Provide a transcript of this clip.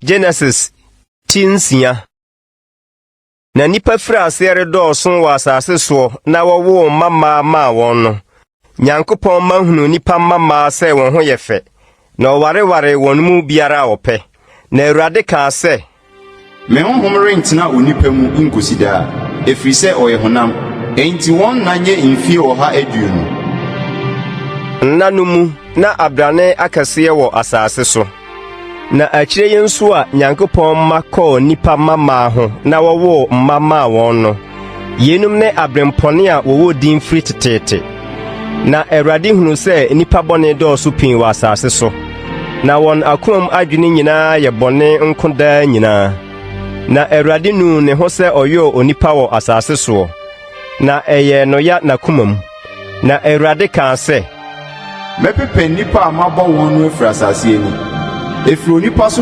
Genesis tinsia. Na nipa firi asere dɔɔso wɔ asase so na wɔwo mama ma wɔn no. Nyankopɔn mahunu nipa mama sɛ wɔn ho yɛ fɛ. Na ɔwareware wɔn mu biara ɔpɛ. Na Awurade kaa sɛ, me honhom rentena onipa mu nkosi daa, ɛfiri sɛ ɔyɛ honam. Enti wɔn na nyɛ mfie 120. Nna no mu na abrane akɛseɛ wɔ asase so. Na akyire yi nso a Nyankopɔn ma kɔɔ nipa mama ho na wɔwo mama wɔn no. Yenum ne abrempɔne a wɔwɔ din firi teteete. Na Awurade hunu sɛ nipa bɔne dɔɔso pii wɔ asase so. Na wɔn akomam adwene nyinaa yɛ bɔne nko daa nyinaa. Na Awurade nu ne ho sɛ ɔyɛ onipa wɔ asase so. Na ɛyɛ no ya n'akomam. Na Awurade kaa sɛ, mɛpepa nipa a mabɔ wɔn no afiri asase ani. Efiri onipa so